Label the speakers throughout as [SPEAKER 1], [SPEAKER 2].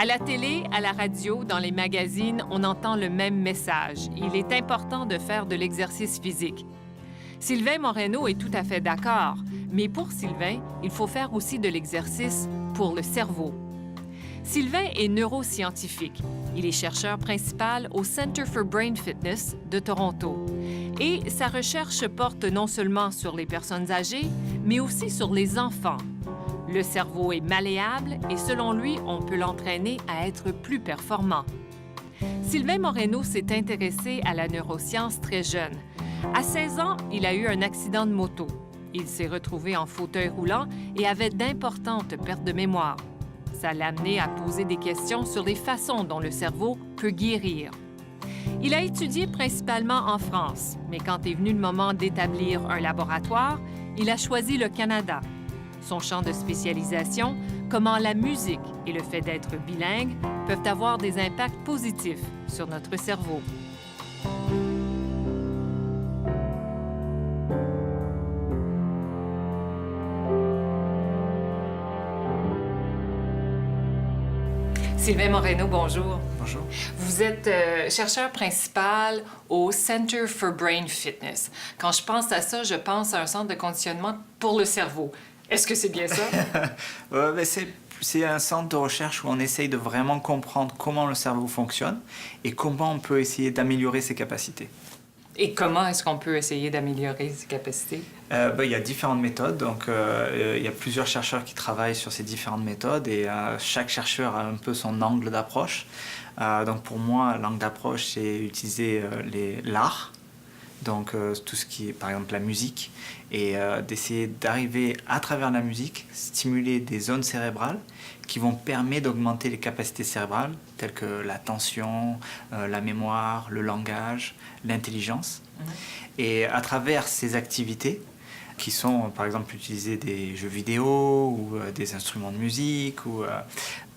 [SPEAKER 1] À la télé, à la radio, dans les magazines, on entend le même message. Il est important de faire de l'exercice physique. Sylvain Moreno est tout à fait d'accord, mais pour Sylvain, il faut faire aussi de l'exercice pour le cerveau. Sylvain est neuroscientifique. Il est chercheur principal au Center for Brain Fitness de Toronto. Et sa recherche porte non seulement sur les personnes âgées, mais aussi sur les enfants. Le cerveau est malléable et selon lui, on peut l'entraîner à être plus performant. Sylvain Moreno s'est intéressé à la neuroscience très jeune. À 16 ans, il a eu un accident de moto. Il s'est retrouvé en fauteuil roulant et avait d'importantes pertes de mémoire. Ça l'a amené à poser des questions sur les façons dont le cerveau peut guérir. Il a étudié principalement en France, mais quand est venu le moment d'établir un laboratoire, il a choisi le Canada. Son champ de spécialisation, comment la musique et le fait d'être bilingue peuvent avoir des impacts positifs sur notre cerveau. Sylvain Moreno, bonjour.
[SPEAKER 2] Bonjour.
[SPEAKER 1] Vous êtes chercheur principal au Center for Brain Fitness. Quand je pense à ça, je pense à un centre de conditionnement pour le cerveau. Est-ce que c'est bien ça?
[SPEAKER 2] C'est un centre de recherche où on essaye de vraiment comprendre comment le cerveau fonctionne et comment on peut essayer d'améliorer ses capacités.
[SPEAKER 1] Et comment est-ce qu'on peut essayer d'améliorer ses capacités?
[SPEAKER 2] Il y a différentes méthodes. Donc, il y a plusieurs chercheurs qui travaillent sur ces différentes méthodes et chaque chercheur a un peu son angle d'approche. Donc, pour moi, l'angle d'approche, c'est utiliser l'art. Donc tout ce qui est par exemple la musique et d'essayer d'arriver à travers la musique, stimuler des zones cérébrales qui vont permettre d'augmenter les capacités cérébrales telles que l'attention, la mémoire, le langage, l'intelligence. Et à travers ces activités qui sont par exemple utiliser des jeux vidéo ou des instruments de musique ou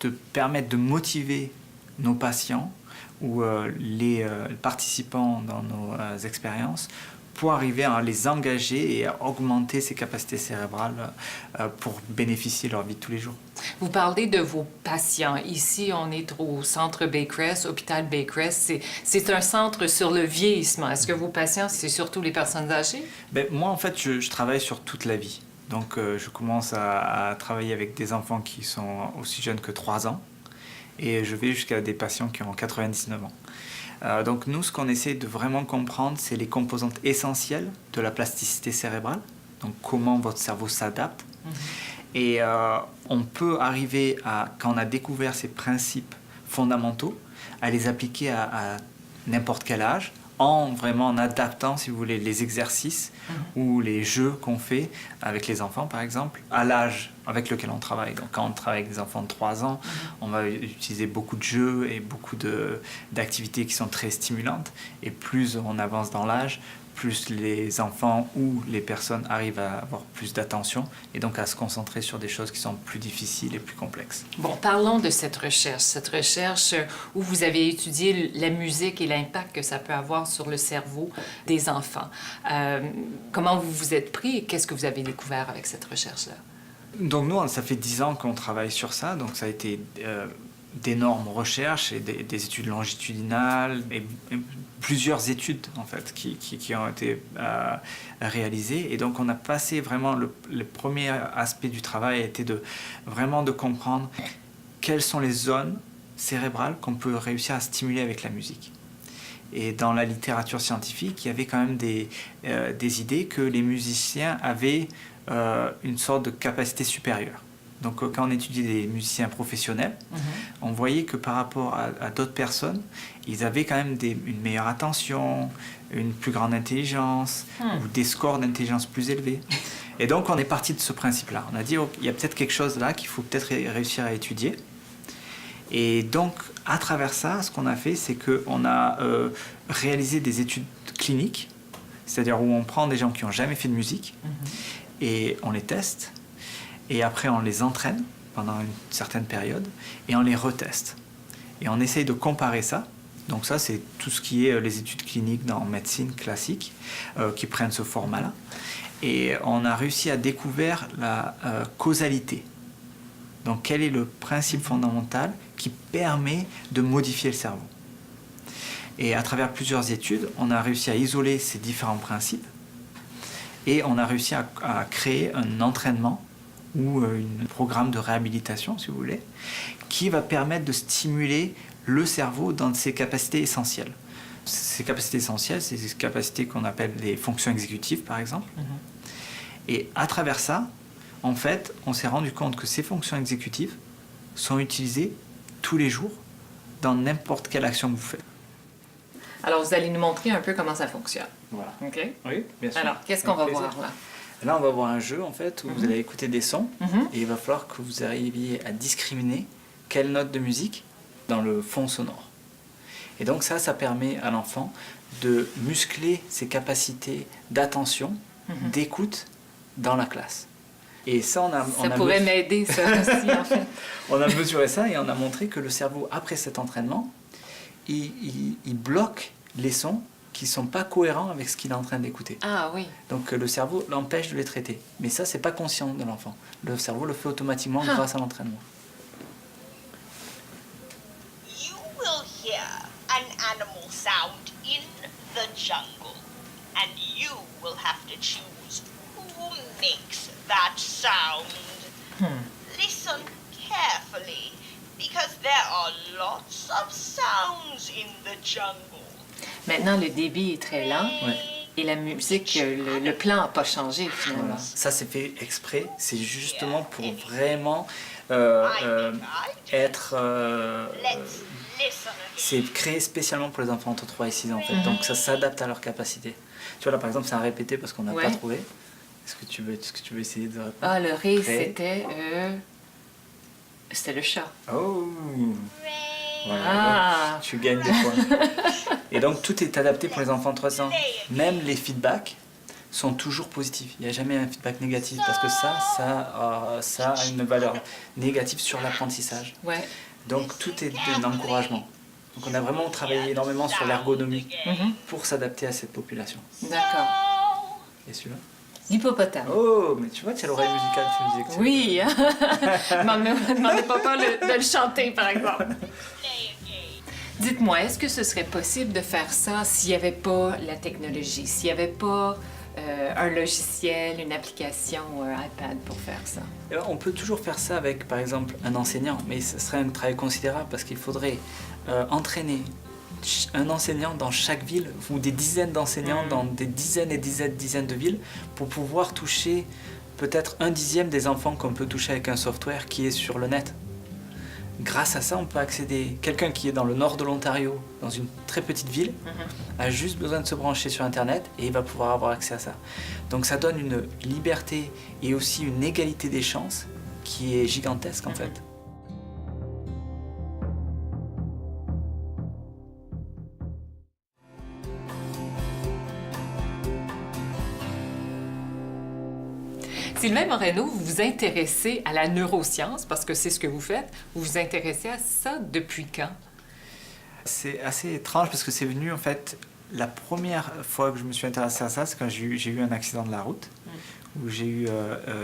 [SPEAKER 2] de permettre de motiver nos patients ou les participants dans nos expériences pour arriver à les engager et à augmenter ces capacités cérébrales pour bénéficier de leur vie de tous les jours.
[SPEAKER 1] Vous parlez de vos patients. Ici, on est au centre Baycrest, hôpital Baycrest. C'est un centre sur le vieillissement. Est-ce que vos patients, c'est surtout les personnes âgées?
[SPEAKER 2] Moi, en fait, je travaille sur toute la vie. Donc, je commence à travailler avec des enfants qui sont aussi jeunes que 3 ans. Et je vais jusqu'à des patients qui ont 99 ans. Donc nous, ce qu'on essaie de vraiment comprendre, c'est les composantes essentielles de la plasticité cérébrale, donc comment votre cerveau s'adapte. Et on peut arriver à, quand on a découvert ces principes fondamentaux, à les appliquer à n'importe quel âge, en adaptant, si vous voulez, les exercices ou les jeux qu'on fait avec les enfants, par exemple, à l'âge avec lequel on travaille. Donc, quand on travaille avec des enfants de 3 ans, on va utiliser beaucoup de jeux et beaucoup d'activités qui sont très stimulantes. Et plus on avance dans l'âge, plus les enfants ou les personnes arrivent à avoir plus d'attention et donc à se concentrer sur des choses qui sont plus difficiles et plus complexes.
[SPEAKER 1] Bon, parlons de cette recherche où vous avez étudié la musique et l'impact que ça peut avoir sur le cerveau des enfants. Comment vous vous êtes pris et qu'est-ce que vous avez découvert avec cette recherche-là?
[SPEAKER 2] Donc nous, ça fait 10 ans qu'on travaille sur ça, donc ça a été d'énormes recherches et des études longitudinales et plusieurs études en fait qui ont été réalisées. Et donc on a passé vraiment le premier aspect du travail a été de comprendre quelles sont les zones cérébrales qu'on peut réussir à stimuler avec la musique. Et dans la littérature scientifique, il y avait quand même des idées que les musiciens avaient une sorte de capacité supérieure. Donc quand on étudiait des musiciens professionnels, on voyait que par rapport à d'autres personnes, ils avaient quand même une meilleure attention, une plus grande intelligence ou des scores d'intelligence plus élevés. Et donc on est parti de ce principe-là. On a dit il y a peut-être quelque chose là qu'il faut peut-être réussir à étudier. Et donc à travers ça, ce qu'on a fait, c'est qu'on a réalisé des études cliniques, c'est-à-dire où on prend des gens qui n'ont jamais fait de musique et on les teste. Et après, on les entraîne pendant une certaine période et on les reteste. Et on essaye de comparer ça. Donc ça, c'est tout ce qui est les études cliniques en médecine classique qui prennent ce format-là. Et on a réussi à découvrir la causalité Donc quel est le principe fondamental qui permet de modifier le cerveau? Et à travers plusieurs études, on a réussi à isoler ces différents principes et on a réussi à créer un entraînement ou un programme de réhabilitation, si vous voulez, qui va permettre de stimuler le cerveau dans ses capacités essentielles. Ces capacités essentielles, c'est ces capacités qu'on appelle les fonctions exécutives, par exemple. Et à travers ça, en fait, on s'est rendu compte que ces fonctions exécutives sont utilisées tous les jours dans n'importe quelle action que vous faites.
[SPEAKER 1] Alors, vous allez nous montrer un peu comment ça fonctionne.
[SPEAKER 2] Voilà.
[SPEAKER 1] OK?
[SPEAKER 2] Oui, bien sûr.
[SPEAKER 1] Alors, qu'est-ce qu'on va voir là?
[SPEAKER 2] Là, on va voir un jeu, en fait, où vous allez écouter des sons et il va falloir que vous arriviez à discriminer quelle note de musique dans le fond sonore. Et donc ça permet à l'enfant de muscler ses capacités d'attention, d'écoute dans la classe. Et ça,
[SPEAKER 1] ça pourrait m'aider, ça aussi, en fait.
[SPEAKER 2] On a mesuré ça et on a montré que le cerveau, après cet entraînement, il bloque les sons qui ne sont pas cohérents avec ce qu'il est en train d'écouter.
[SPEAKER 1] Ah oui.
[SPEAKER 2] Donc le cerveau l'empêche de les traiter. Mais ça, c'est pas conscient de l'enfant. Le cerveau le fait automatiquement grâce à l'entraînement.
[SPEAKER 3] You will hear an animal sound in the jungle, and you will have to choose who makes that sound. Listen carefully, because there are lots of sounds in the jungle.
[SPEAKER 1] Maintenant, le débit est très lent et la musique, le plan n'a pas changé finalement.
[SPEAKER 2] Voilà. Ça, c'est fait exprès. C'est justement pour vraiment être... c'est créé spécialement pour les enfants entre 3 et 6 ans en fait. Donc ça s'adapte à leurs capacités. Tu vois là par exemple c'est un répété parce qu'on n'a pas trouvé. Est-ce que tu veux essayer de répondre?
[SPEAKER 1] Ah, le ré, c'était le chat.
[SPEAKER 2] Oh. Voilà,
[SPEAKER 1] Ah.
[SPEAKER 2] tu gagnes des points. Et donc tout est adapté pour les enfants de 3 ans. Même les feedbacks sont toujours positifs. Il n'y a jamais un feedback négatif parce que ça a une valeur négative sur l'apprentissage.
[SPEAKER 1] Ouais.
[SPEAKER 2] Donc tout est un encouragement. Donc on a vraiment travaillé énormément sur l'ergonomie pour s'adapter à cette population.
[SPEAKER 1] D'accord.
[SPEAKER 2] Et celui-là?
[SPEAKER 1] L'hippopotame.
[SPEAKER 2] Oh, mais tu vois, tu as l'oreille musicale, tu me disais que
[SPEAKER 1] Oui. Ne demandez pas de le chanter, par exemple. Dites-moi, est-ce que ce serait possible de faire ça s'il n'y avait pas la technologie, s'il n'y avait pas un logiciel, une application ou un iPad pour faire ça?
[SPEAKER 2] On peut toujours faire ça avec, par exemple, un enseignant, mais ce serait un travail considérable parce qu'il faudrait entraîner un enseignant dans chaque ville ou des dizaines d'enseignants dans des dizaines et dizaines de villes pour pouvoir toucher peut-être 1/10 des enfants qu'on peut toucher avec un software qui est sur le net. Grâce à ça, on peut accéder. Quelqu'un qui est dans le nord de l'Ontario, dans une très petite ville, a juste besoin de se brancher sur Internet et il va pouvoir avoir accès à ça. Donc ça donne une liberté et aussi une égalité des chances qui est gigantesque en fait.
[SPEAKER 1] Sylvain Moreno, vous vous intéressez à la neuroscience, parce que c'est ce que vous faites. Vous vous intéressez à ça depuis quand?
[SPEAKER 2] C'est assez étrange parce que c'est venu en fait, la première fois que je me suis intéressé à ça, c'est quand j'ai eu un accident de la route, où j'ai eu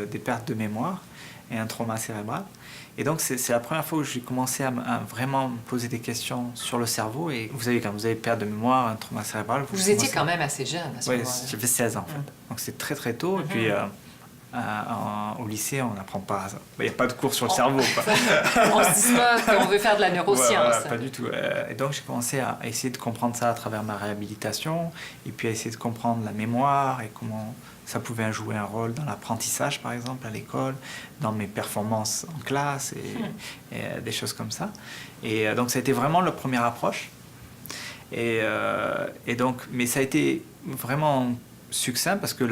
[SPEAKER 2] des pertes de mémoire et un trauma cérébral. Et donc c'est la première fois où j'ai commencé à vraiment me poser des questions sur le cerveau. Et vous savez, quand vous avez perte de mémoire, un trauma cérébral...
[SPEAKER 1] Vous étiez quand même assez jeune à ce moment-là.
[SPEAKER 2] Oui, j'avais 16 ans en fait. Donc c'est très très tôt. Et puis... au lycée, on n'apprend pas ça. Il n'y a pas de cours sur le cerveau. Quoi.
[SPEAKER 1] On se dit pas qu'on veut faire de la neuroscience.
[SPEAKER 2] Voilà, pas du tout. Et donc, j'ai commencé à essayer de comprendre ça à travers ma réhabilitation, et puis à essayer de comprendre la mémoire et comment ça pouvait jouer un rôle dans l'apprentissage, par exemple, à l'école, dans mes performances en classe, et des choses comme ça. Et donc, ça a été vraiment la première approche. Et donc, mais ça a été vraiment succinct parce que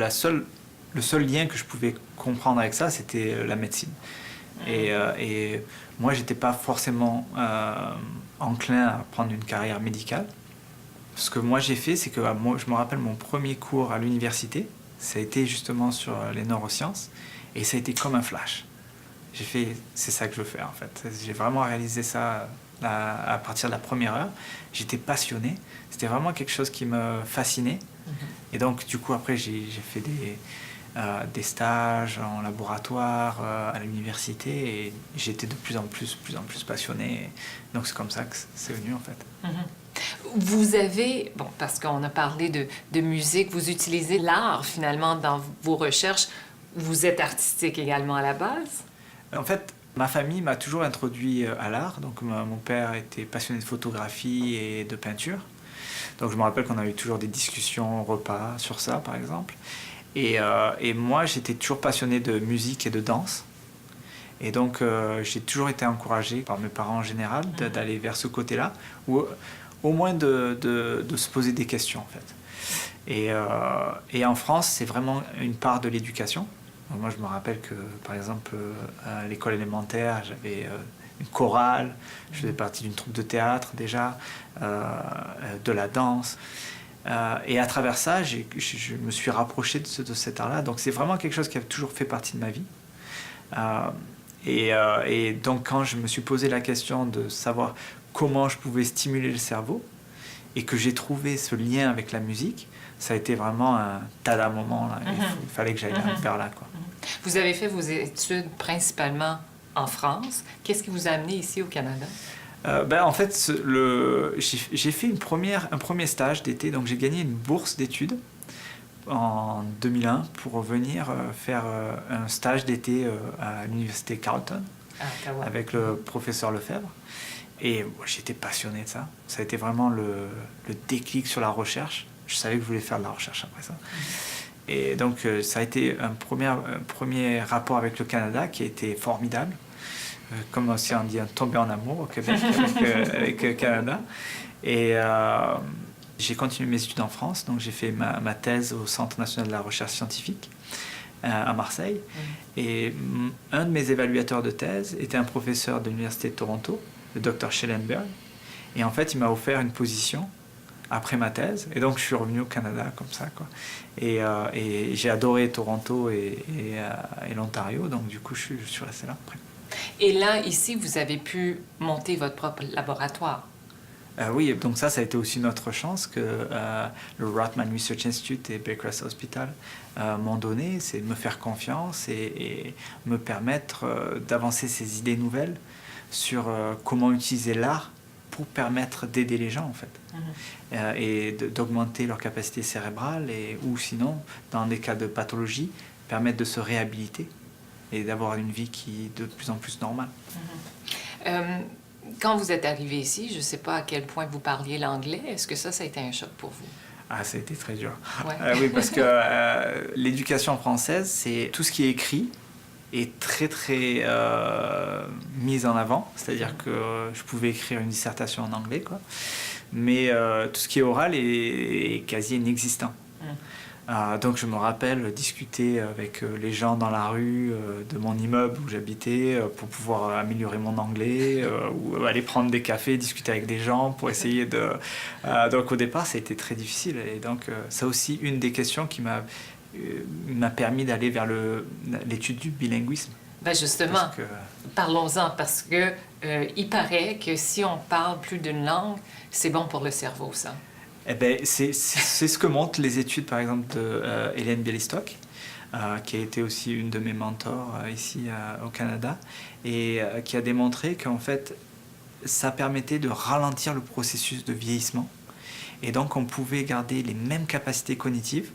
[SPEAKER 2] le seul lien que je pouvais comprendre avec ça, c'était la médecine. Et moi, j'étais pas forcément enclin à prendre une carrière médicale. Ce que moi j'ai fait, c'est que moi, je me rappelle mon premier cours à l'université, ça a été justement sur les neurosciences, et ça a été comme un flash. J'ai fait, c'est ça que je veux faire en fait. J'ai vraiment réalisé ça à partir de la première heure. J'étais passionné, c'était vraiment quelque chose qui me fascinait. Et donc, du coup, après, j'ai fait des stages en laboratoire, à l'université, et j'étais de plus en plus passionné. Donc c'est comme ça que c'est venu en fait.
[SPEAKER 1] Vous avez, bon, parce qu'on a parlé de musique, vous utilisez l'art finalement dans vos recherches. Vous êtes artistique également à la base?
[SPEAKER 2] En fait, ma famille m'a toujours introduit à l'art. Donc mon père était passionné de photographie et de peinture. Donc je me rappelle qu'on a eu toujours des discussions au repas sur ça, par exemple. Et moi, j'étais toujours passionné de musique et de danse. Et donc j'ai toujours été encouragé par mes parents en général d'aller vers ce côté-là, ou au moins de se poser des questions en fait. Et en France, c'est vraiment une part de l'éducation. Moi, je me rappelle que, par exemple, à l'école élémentaire, j'avais une chorale, je faisais partie d'une troupe de théâtre déjà, de la danse. Et à travers ça, je me suis rapproché de cet art-là. Donc c'est vraiment quelque chose qui a toujours fait partie de ma vie. Et donc quand je me suis posé la question de savoir comment je pouvais stimuler le cerveau, et que j'ai trouvé ce lien avec la musique, ça a été vraiment un tada moment. Là. Il fallait que j'aille vers là, quoi.
[SPEAKER 1] Vous avez fait vos études principalement en France. Qu'est-ce qui vous a amené ici au Canada?
[SPEAKER 2] En fait, j'ai fait un premier stage d'été, donc j'ai gagné une bourse d'études en 2001 pour venir faire un stage d'été à l'université Carleton avec le professeur Lefebvre. Et j'étais passionné de ça. Ça a été vraiment le déclic sur la recherche. Je savais que je voulais faire de la recherche après ça. Et donc, ça a été un premier rapport avec le Canada qui a été formidable. Comme aussi on dit, tomber en amour au Québec avec le Canada. Et j'ai continué mes études en France. Donc, j'ai fait ma thèse au Centre national de la recherche scientifique à Marseille. Et un de mes évaluateurs de thèse était un professeur de l'Université de Toronto, le Dr Schellenberg. Et en fait, il m'a offert une position après ma thèse. Et donc, je suis revenu au Canada comme ça, quoi. Et j'ai adoré Toronto et l'Ontario. Donc, du coup, je suis resté là après.
[SPEAKER 1] Et là, ici, vous avez pu monter votre propre laboratoire.
[SPEAKER 2] Oui, donc ça a été aussi notre chance que le Rotman Research Institute et Baycrest Hospital m'ont donné, c'est de me faire confiance et me permettre d'avancer ces idées nouvelles sur comment utiliser l'art pour permettre d'aider les gens, en fait, et d'augmenter leur capacité cérébrale, ou sinon, dans des cas de pathologie, permettre de se réhabiliter et d'avoir une vie qui est de plus en plus normale.
[SPEAKER 1] Quand vous êtes arrivé ici, je ne sais pas à quel point vous parliez l'anglais. Est-ce que ça a été un choc pour vous?
[SPEAKER 2] Ah, ça a été très dur.
[SPEAKER 1] Ouais.
[SPEAKER 2] Oui, parce que l'éducation française, c'est tout ce qui est écrit est très, très mis en avant. C'est-à-dire que je pouvais écrire une dissertation en anglais, quoi. Mais tout ce qui est oral est quasi inexistant. Donc je me rappelle discuter avec les gens dans la rue de mon immeuble où j'habitais pour pouvoir améliorer mon anglais, ou aller prendre des cafés, discuter avec des gens pour essayer de... donc au départ, ça a été très difficile. Et donc ça aussi, une des questions qui m'a permis d'aller vers l'étude du bilinguisme.
[SPEAKER 1] Ben justement, parlons-en, parce que il paraît que si on parle plus d'une langue, c'est bon pour le cerveau, ça.
[SPEAKER 2] Eh ben, c'est ce que montrent les études, par exemple, de Hélène Bialystok, qui a été aussi une de mes mentors ici au Canada, et qui a démontré qu'en fait, ça permettait de ralentir le processus de vieillissement. Et donc, on pouvait garder les mêmes capacités cognitives,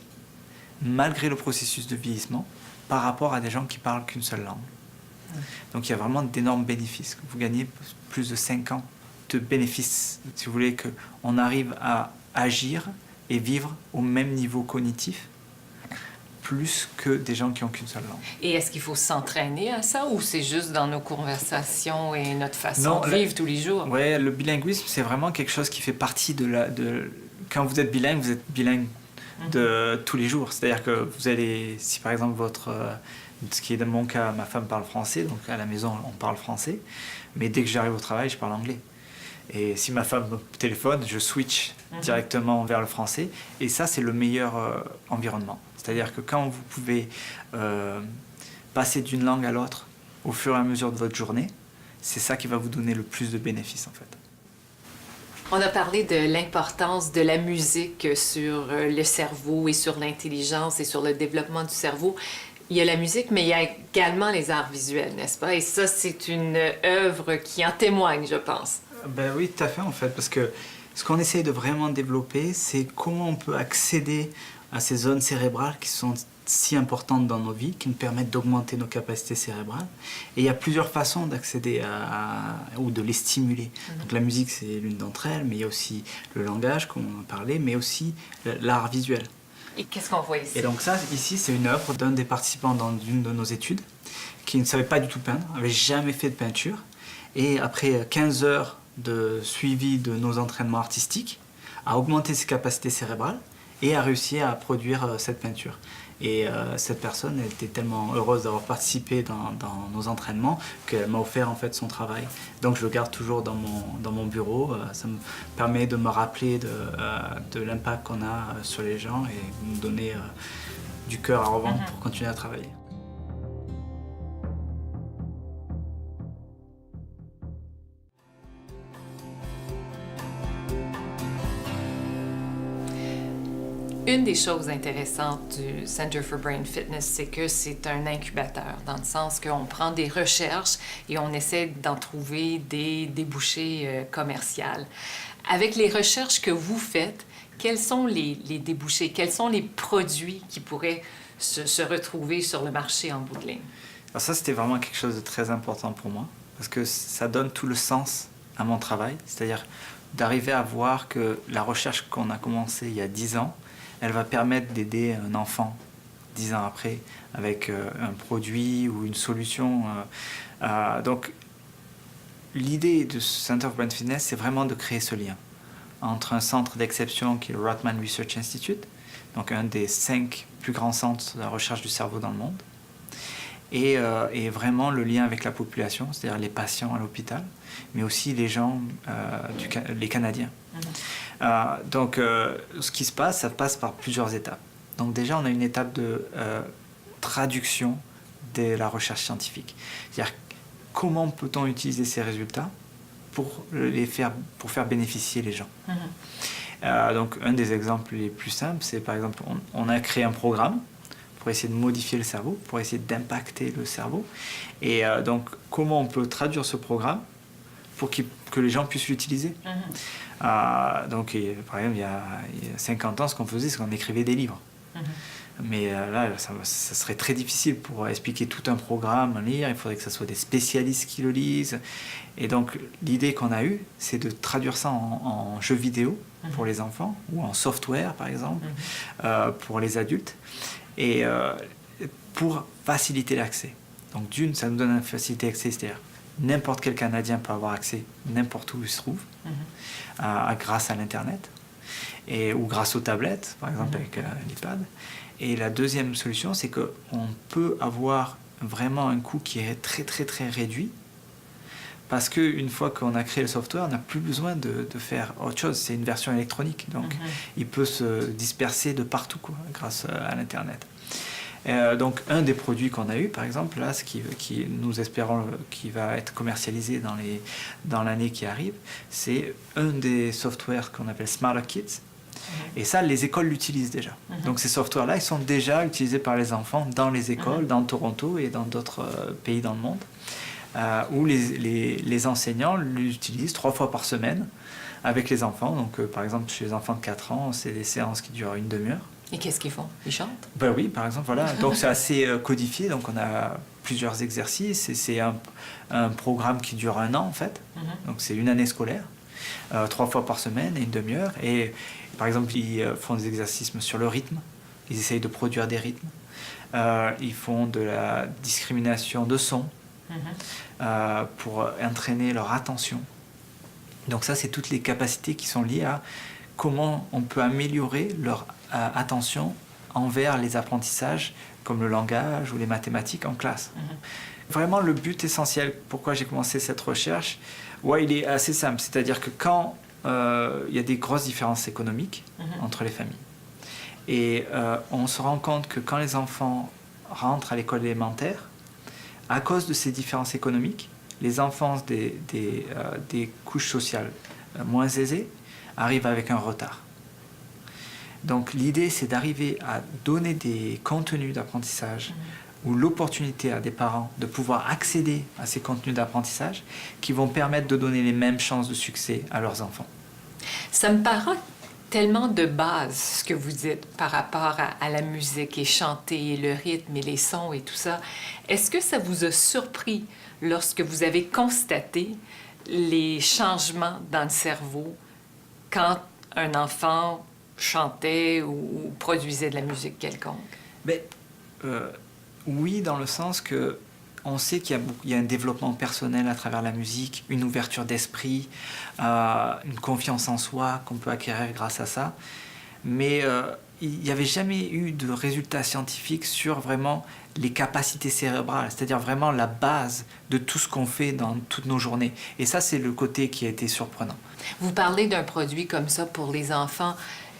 [SPEAKER 2] malgré le processus de vieillissement, par rapport à des gens qui parlent qu'une seule langue. Donc, il y a vraiment d'énormes bénéfices. Vous gagnez plus de 5 ans de bénéfices, si vous voulez, qu'on arrive à agir et vivre au même niveau cognitif, plus que des gens qui n'ont qu'une seule langue.
[SPEAKER 1] Et est-ce qu'il faut s'entraîner à ça, ou c'est juste dans nos conversations et notre façon de vivre tous les jours?
[SPEAKER 2] Oui, le bilinguisme, c'est vraiment quelque chose qui fait partie quand vous êtes bilingue de tous les jours. C'est-à-dire que vous allez, si par exemple ce qui est dans mon cas, ma femme parle français, donc à la maison on parle français, mais dès que j'arrive au travail, je parle anglais. Et si ma femme me téléphone, je switch directement vers le français. Et ça, c'est le meilleur environnement. C'est-à-dire que quand vous pouvez passer d'une langue à l'autre au fur et à mesure de votre journée, c'est ça qui va vous donner le plus de bénéfices, en fait.
[SPEAKER 1] On a parlé de l'importance de la musique sur le cerveau et sur l'intelligence et sur le développement du cerveau. Il y a la musique, mais il y a également les arts visuels, n'est-ce pas? Et ça, c'est une œuvre qui en témoigne, je pense.
[SPEAKER 2] Ben oui, tout à fait en fait, parce que ce qu'on essaye de vraiment développer, c'est comment on peut accéder à ces zones cérébrales qui sont si importantes dans nos vies, qui nous permettent d'augmenter nos capacités cérébrales. Et il y a plusieurs façons d'accéder ou de les stimuler. Donc la musique, c'est l'une d'entre elles, mais il y a aussi le langage, comme on en parlait, mais aussi l'art visuel.
[SPEAKER 1] Et qu'est-ce qu'on voit ici?
[SPEAKER 2] Et donc ça, ici, c'est une œuvre d'un des participants dans une de nos études, qui ne savait pas du tout peindre, n'avait jamais fait de peinture. Et après 15 heures de suivi de nos entraînements artistiques, a augmenté ses capacités cérébrales et a réussi à produire cette peinture. Et cette personne elle était tellement heureuse d'avoir participé dans nos entraînements qu'elle m'a offert en fait son travail. Donc je le garde toujours dans mon bureau. Ça me permet de me rappeler de l'impact qu'on a sur les gens et de nous donner du cœur à revendre pour continuer à travailler.
[SPEAKER 1] Une des choses intéressantes du Center for Brain Fitness, c'est que c'est un incubateur, dans le sens qu'on prend des recherches et on essaie d'en trouver des débouchés commerciaux. Avec les recherches que vous faites, quels sont les débouchés? Quels sont les produits qui pourraient se retrouver sur le marché en bout de ligne?
[SPEAKER 2] Alors ça, c'était vraiment quelque chose de très important pour moi, parce que ça donne tout le sens à mon travail, c'est-à-dire d'arriver à voir que la recherche qu'on a commencée il y a 10 ans, elle va permettre d'aider un enfant 10 ans après avec un produit ou une solution. Donc l'idée de ce Center for Brain Fitness, c'est vraiment de créer ce lien entre un centre d'exception qui est le Rotman Research Institute, donc un des 5 plus grands centres de la recherche du cerveau dans le monde, et vraiment le lien avec la population, c'est-à-dire les patients à l'hôpital, mais aussi les gens, les Canadiens. Donc ce qui se passe, ça passe par plusieurs étapes. Donc déjà, on a une étape de traduction de la recherche scientifique. C'est-à-dire comment peut-on utiliser ces résultats pour faire bénéficier les gens. Donc un des exemples les plus simples, c'est par exemple, on a créé un programme pour essayer de modifier le cerveau, pour essayer d'impacter le cerveau. Et donc comment on peut traduire ce programme pour que les gens puissent l'utiliser. Donc, par exemple, il y a 50 ans, ce qu'on faisait, c'est qu'on écrivait des livres. Mais là, ça serait très difficile pour expliquer tout un programme, lire. Il faudrait que ce soit des spécialistes qui le lisent. Et donc, l'idée qu'on a eue, c'est de traduire ça en jeux vidéo pour les enfants, ou en software, par exemple, pour les adultes, et pour faciliter l'accès. Donc, d'une, ça nous donne une facilité d'accès, c'est-à-dire n'importe quel Canadien peut avoir accès n'importe où il se trouve, grâce à l'Internet, ou grâce aux tablettes, par exemple avec l'iPad. Et la deuxième solution, c'est qu'on peut avoir vraiment un coût qui est très très très réduit, parce qu'une fois qu'on a créé le software, on n'a plus besoin de faire autre chose. C'est une version électronique, donc il peut se disperser de partout grâce à l'Internet. Donc un des produits qu'on a eu, par exemple, là, qui nous espérons qui va être commercialisé dans l'année qui arrive, c'est un des softwares qu'on appelle Smarter Kids. Et ça, les écoles l'utilisent déjà. Donc ces softwares-là, ils sont déjà utilisés par les enfants dans les écoles, dans Toronto et dans d'autres pays dans le monde, où les enseignants l'utilisent 3 fois par semaine avec les enfants. Donc par exemple, chez les enfants de 4 ans, c'est des séances qui durent une demi-heure.
[SPEAKER 1] Et qu'est-ce qu'ils font? Ils chantent?
[SPEAKER 2] Ben oui, par exemple, voilà. Donc c'est assez codifié, donc on a plusieurs exercices, et c'est un programme qui dure 1 an en fait, donc c'est une année scolaire, 3 fois par semaine et une demi-heure, et par exemple ils font des exercices sur le rythme, ils essayent de produire des rythmes, ils font de la discrimination de son pour entraîner leur attention. Donc ça, c'est toutes les capacités qui sont liées à comment on peut améliorer leur attention envers les apprentissages comme le langage ou les mathématiques en classe. Vraiment, le but essentiel, pourquoi j'ai commencé cette recherche, il est assez simple. C'est-à-dire que quand il y a des grosses différences économiques entre les familles, et on se rend compte que quand les enfants rentrent à l'école élémentaire, à cause de ces différences économiques, les enfants des couches sociales moins aisées arrivent avec un retard. Donc l'idée, c'est d'arriver à donner des contenus d'apprentissage ou l'opportunité à des parents de pouvoir accéder à ces contenus d'apprentissage qui vont permettre de donner les mêmes chances de succès à leurs enfants.
[SPEAKER 1] Ça me paraît tellement de base, ce que vous dites, par rapport à la musique et chanter, et le rythme et les sons et tout ça. Est-ce que ça vous a surpris lorsque vous avez constaté les changements dans le cerveau quand un enfant chantait ou produisait de la musique quelconque?
[SPEAKER 2] Mais, oui, dans le sens que on sait qu'il y a un développement personnel à travers la musique, une ouverture d'esprit, une confiance en soi qu'on peut acquérir grâce à ça. Mais il n'y avait jamais eu de résultats scientifiques sur vraiment les capacités cérébrales, c'est-à-dire vraiment la base de tout ce qu'on fait dans toutes nos journées. Et ça, c'est le côté qui a été surprenant.
[SPEAKER 1] Vous parlez d'un produit comme ça pour les enfants.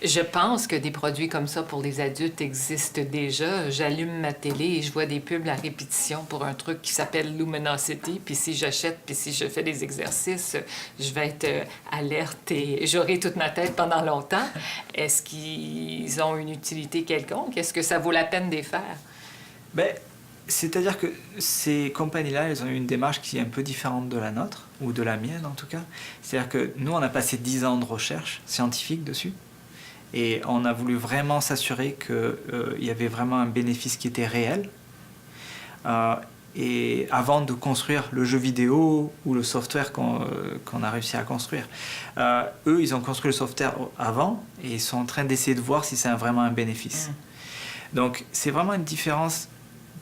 [SPEAKER 1] Je pense que des produits comme ça pour les adultes existent déjà. J'allume ma télé et je vois des pubs à répétition pour un truc qui s'appelle Luminosity. Puis si j'achète, puis si je fais des exercices, je vais être alerte et j'aurai toute ma tête pendant longtemps. Est-ce qu'ils ont une utilité quelconque? Est-ce que ça vaut la peine de les faire?
[SPEAKER 2] Ben, c'est-à-dire que ces compagnies-là, elles ont eu une démarche qui est un peu différente de la nôtre, ou de la mienne en tout cas. C'est-à-dire que nous, on a passé 10 ans de recherche scientifique dessus. Et on a voulu vraiment s'assurer qu'il y avait vraiment un bénéfice qui était réel. Et avant de construire le jeu vidéo ou le software qu'on a réussi à construire. Eux, ils ont construit le software avant et ils sont en train d'essayer de voir si c'est vraiment un bénéfice. Donc, c'est vraiment une différence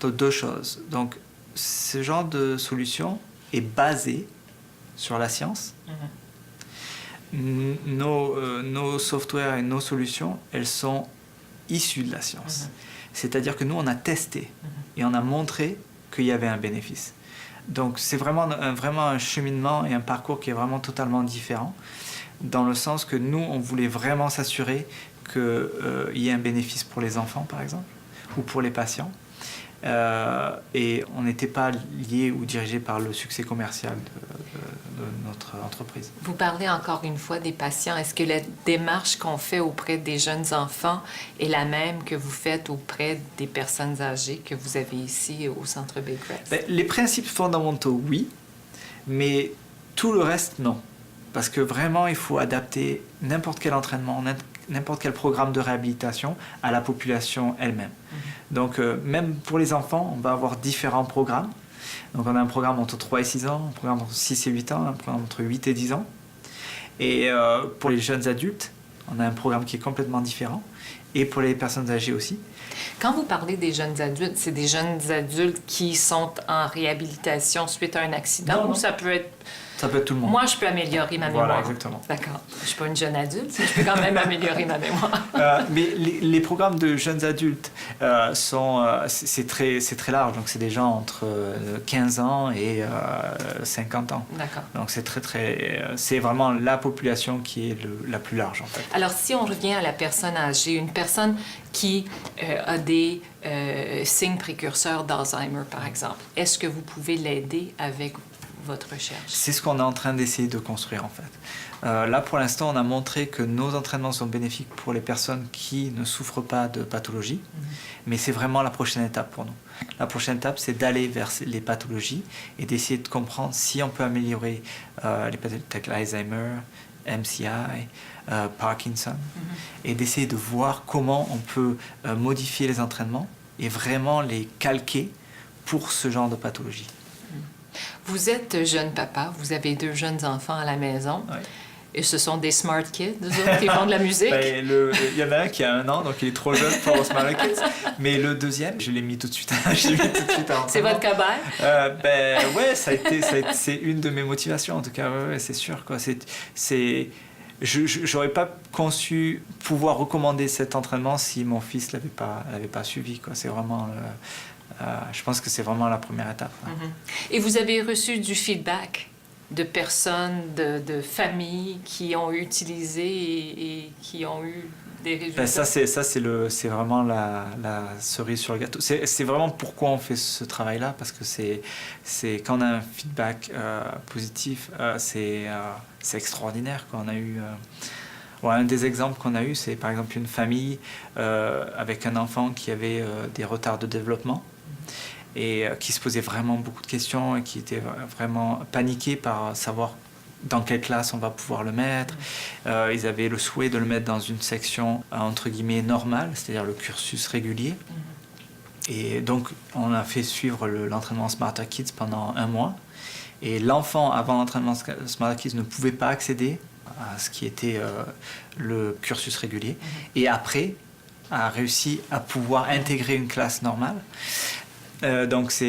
[SPEAKER 2] de deux choses. Donc, ce genre de solution est basé sur la science. Nos softwares et nos solutions, elles sont issues de la science. C'est-à-dire que nous, on a testé et on a montré qu'il y avait un bénéfice. Donc, c'est vraiment un cheminement et un parcours qui est vraiment totalement différent, dans le sens que nous, on voulait vraiment s'assurer qu'il y ait un bénéfice pour les enfants, par exemple, ou pour les patients. Et on n'était pas lié ou dirigé par le succès commercial de notre entreprise.
[SPEAKER 1] Vous parlez encore une fois des patients. Est-ce que la démarche qu'on fait auprès des jeunes enfants est la même que vous faites auprès des personnes âgées que vous avez ici au Centre Baycrest?
[SPEAKER 2] Ben, les principes fondamentaux, oui, mais tout le reste, non. Parce que vraiment, il faut adapter n'importe quel entraînement, n'importe quel programme de réhabilitation à la population elle-même. Donc, même pour les enfants, on va avoir différents programmes. Donc, on a un programme entre 3 et 6 ans, un programme entre 6 et 8 ans, un programme entre 8 et 10 ans. Et pour les jeunes adultes, on a un programme qui est complètement différent. Et pour les personnes âgées aussi.
[SPEAKER 1] Quand vous parlez des jeunes adultes, c'est des jeunes adultes qui sont en réhabilitation suite à un accident?
[SPEAKER 2] Non.
[SPEAKER 1] Ou ça peut être...
[SPEAKER 2] Ça peut être tout le monde.
[SPEAKER 1] Moi, je peux améliorer ma mémoire.
[SPEAKER 2] Voilà, exactement.
[SPEAKER 1] D'accord. Je ne suis pas une jeune adulte, mais je peux quand même améliorer ma mémoire.
[SPEAKER 2] Mais les programmes de jeunes adultes c'est très large. Donc, c'est des gens entre 15 ans et 50 ans.
[SPEAKER 1] D'accord.
[SPEAKER 2] Donc, c'est vraiment la population qui est la plus large, en fait.
[SPEAKER 1] Alors, si on revient à la personne âgée, une personne qui a des signes précurseurs d'Alzheimer, par exemple, est-ce que vous pouvez l'aider avec votre recherche?
[SPEAKER 2] C'est ce qu'on est en train d'essayer de construire, en fait. Là, pour l'instant, on a montré que nos entraînements sont bénéfiques pour les personnes qui ne souffrent pas de pathologie, mais c'est vraiment la prochaine étape pour nous. La prochaine étape, c'est d'aller vers les pathologies et d'essayer de comprendre si on peut améliorer les pathologies telles que l'Alzheimer, MCI, Parkinson, et d'essayer de voir comment on peut modifier les entraînements et vraiment les calquer pour ce genre de pathologie.
[SPEAKER 1] Vous êtes jeune papa, vous avez 2 jeunes enfants à la maison.
[SPEAKER 2] Oui.
[SPEAKER 1] Et ce sont des smart kids, eux autres, qui font de la musique?
[SPEAKER 2] Il y en a un qui a 1 an, donc il est trop jeune pour le Smart Kids. Mais le deuxième, je l'ai mis tout de suite.
[SPEAKER 1] C'est votre cobaye?
[SPEAKER 2] Ouais, c'est une de mes motivations, en tout cas, ouais, c'est sûr, quoi. J'aurais pas conçu pouvoir recommander cet entraînement si mon fils l'avait pas suivi, quoi. C'est vraiment... je pense que c'est vraiment la première étape.
[SPEAKER 1] Et vous avez reçu du feedback de personnes, de familles qui ont utilisé et qui ont eu des résultats?
[SPEAKER 2] Ça, c'est vraiment la cerise sur le gâteau. C'est vraiment pourquoi on fait ce travail-là, parce que c'est quand on a un feedback positif, c'est extraordinaire. On a eu Ouais, un des exemples qu'on a eu, c'est par exemple une famille avec un enfant qui avait des retards de développement et qui se posait vraiment beaucoup de questions et qui était vraiment paniqué par savoir dans quelle classe on va pouvoir le mettre. Ils avaient le souhait de le mettre dans une section entre guillemets normale, c'est-à-dire le cursus régulier. Et donc on a fait suivre l'entraînement Smarter Kids pendant 1 mois. Et l'enfant, avant l'entraînement Smarter Kids, ne pouvait pas accéder à ce qui était le cursus régulier. Et après, a réussi à pouvoir intégrer une classe normale. Donc ça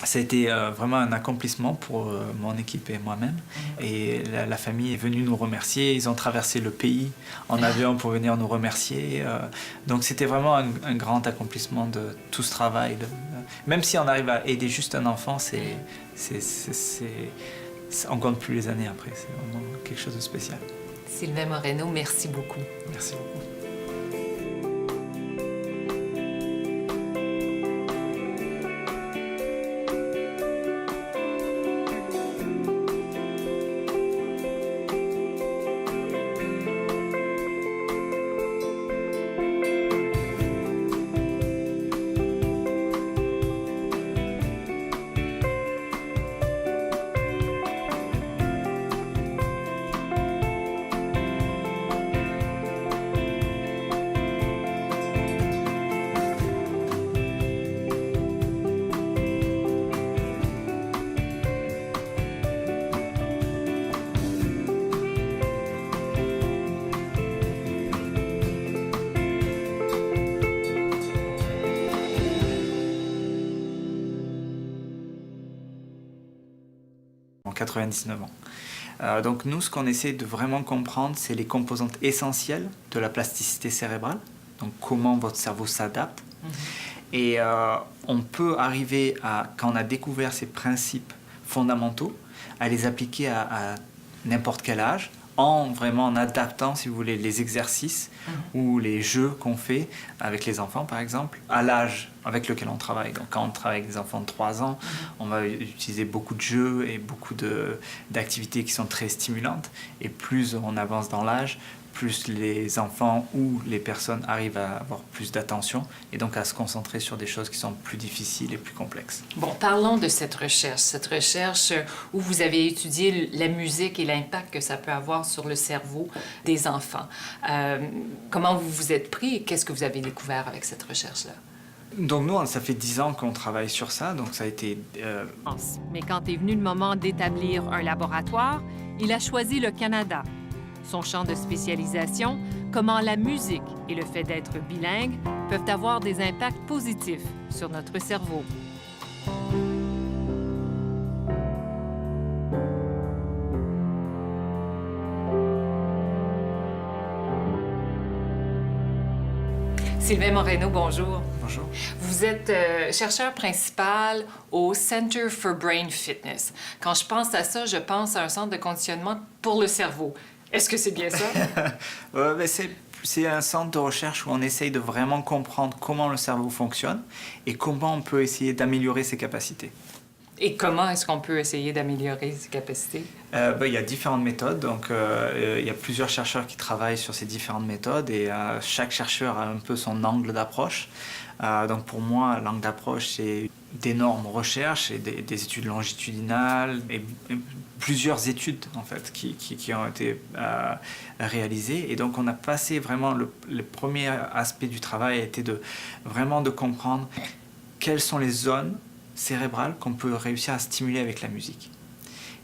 [SPEAKER 2] a été vraiment un accomplissement pour mon équipe et moi-même. Et la famille est venue nous remercier. Ils ont traversé le pays en avion pour venir nous remercier. Donc c'était vraiment un grand accomplissement de tout ce travail. Même si on arrive à aider juste un enfant, on compte plus les années après. C'est vraiment quelque chose de spécial.
[SPEAKER 1] Sylvain Moreno, merci beaucoup.
[SPEAKER 2] Merci beaucoup. En 99 ans. Donc nous, ce qu'on essaie de vraiment comprendre, c'est les composantes essentielles de la plasticité cérébrale, donc comment votre cerveau s'adapte. Et on peut arriver à, quand on a découvert ces principes fondamentaux, à les appliquer à n'importe quel âge, en adaptant, si vous voulez, les exercices ou les jeux qu'on fait avec les enfants, par exemple, à l'âge avec lequel on travaille. Donc, quand on travaille avec des enfants de 3 ans, on va utiliser beaucoup de jeux et beaucoup d'activités qui sont très stimulantes. Et plus on avance dans l'âge, plus les enfants ou les personnes arrivent à avoir plus d'attention et donc à se concentrer sur des choses qui sont plus difficiles et plus complexes.
[SPEAKER 1] Bon, parlons de cette recherche où vous avez étudié la musique et l'impact que ça peut avoir sur le cerveau des enfants. Comment vous vous êtes pris et qu'est-ce que vous avez découvert avec cette recherche-là?
[SPEAKER 2] Donc nous, ça fait 10 ans qu'on travaille sur ça, donc ça a été...
[SPEAKER 1] Mais quand est venu le moment d'établir un laboratoire, il a choisi le Canada. Son champ de spécialisation, comment la musique et le fait d'être bilingue peuvent avoir des impacts positifs sur notre cerveau. Sylvain Moreno, bonjour.
[SPEAKER 2] Bonjour.
[SPEAKER 1] Vous êtes chercheur principal au Center for Brain Fitness. Quand je pense à ça, je pense à un centre de conditionnement pour le cerveau. Est-ce que c'est bien ça?
[SPEAKER 2] C'est un centre de recherche où on essaye de vraiment comprendre comment le cerveau fonctionne et comment on peut essayer d'améliorer ses capacités.
[SPEAKER 1] Et comment est-ce qu'on peut essayer d'améliorer ses capacités?
[SPEAKER 2] Il y a différentes méthodes. Donc, il y a plusieurs chercheurs qui travaillent sur ces différentes méthodes et chaque chercheur a un peu son angle d'approche. Donc, pour moi, l'angle d'approche, c'est d'énormes recherches et des études longitudinales et plusieurs études en fait qui ont été réalisées. Et donc, on a passé vraiment le premier aspect du travail a été de comprendre quelles sont les zones cérébrale qu'on peut réussir à stimuler avec la musique.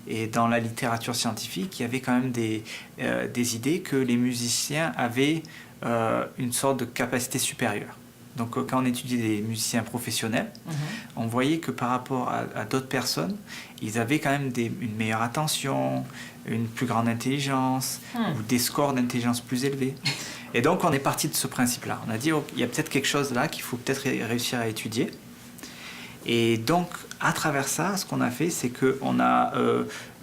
[SPEAKER 2] Et dans la littérature scientifique, il y avait quand même des idées que les musiciens avaient une sorte de capacité supérieure. Donc quand on étudiait des musiciens professionnels, on voyait que par rapport à d'autres personnes, ils avaient quand même une meilleure attention, une plus grande intelligence ou des scores d'intelligence plus élevés. Et donc on est parti de ce principe-là. On a dit, il y a peut-être quelque chose là qu'il faut peut-être réussir à étudier. Et donc, à travers ça, ce qu'on a fait, c'est qu'on a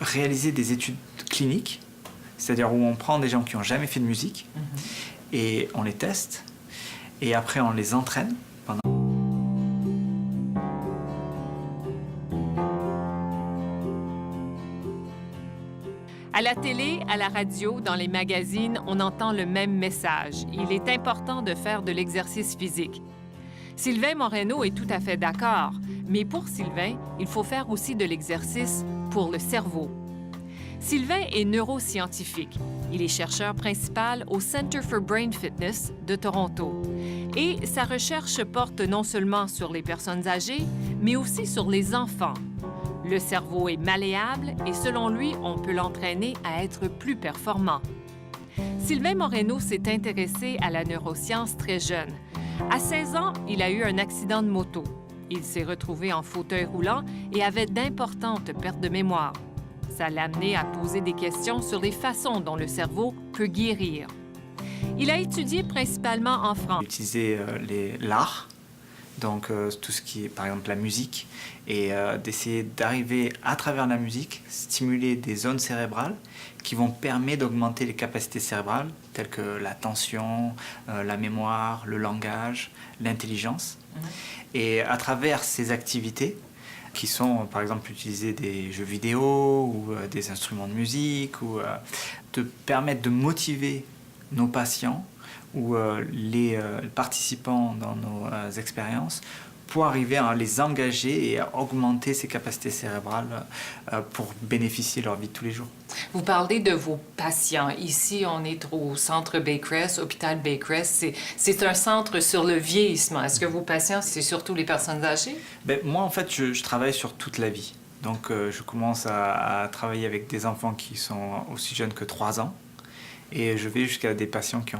[SPEAKER 2] réalisé des études cliniques, c'est-à-dire où on prend des gens qui n'ont jamais fait de musique et on les teste, et après on les entraîne pendant...
[SPEAKER 1] À la télé, à la radio, dans les magazines, on entend le même message. Il est important de faire de l'exercice physique. Sylvain Moreno est tout à fait d'accord, mais pour Sylvain, il faut faire aussi de l'exercice pour le cerveau. Sylvain est neuroscientifique. Il est chercheur principal au Center for Brain Fitness de Toronto. Et sa recherche porte non seulement sur les personnes âgées, mais aussi sur les enfants. Le cerveau est malléable et selon lui, on peut l'entraîner à être plus performant. Sylvain Moreno s'est intéressé à la neuroscience très jeune. À 16 ans, il a eu un accident de moto. Il s'est retrouvé en fauteuil roulant et avait d'importantes pertes de mémoire. Ça l'a amené à poser des questions sur les façons dont le cerveau peut guérir. Il a étudié principalement en France.
[SPEAKER 2] Utiliser l'art, donc tout ce qui est par exemple la musique, et d'essayer d'arriver à travers la musique, stimuler des zones cérébrales qui vont permettre d'augmenter les capacités cérébrales telles que l'attention, la mémoire, le langage, l'intelligence. Et à travers ces activités, qui sont par exemple utiliser des jeux vidéo ou des instruments de musique, ou de permettre de motiver nos patients ou les participants dans nos expériences pour arriver à les engager et à augmenter ces capacités cérébrales pour bénéficier de leur vie de tous les jours.
[SPEAKER 4] Vous parlez de vos patients. Ici, on est au centre Baycrest, hôpital Baycrest. C'est un centre sur le vieillissement. Est-ce que vos patients, c'est surtout les personnes âgées?
[SPEAKER 2] Ben, moi, en fait, je travaille sur toute la vie. Donc, je commence à travailler avec des enfants qui sont aussi jeunes que 3 ans. Et je vais jusqu'à des patients qui ont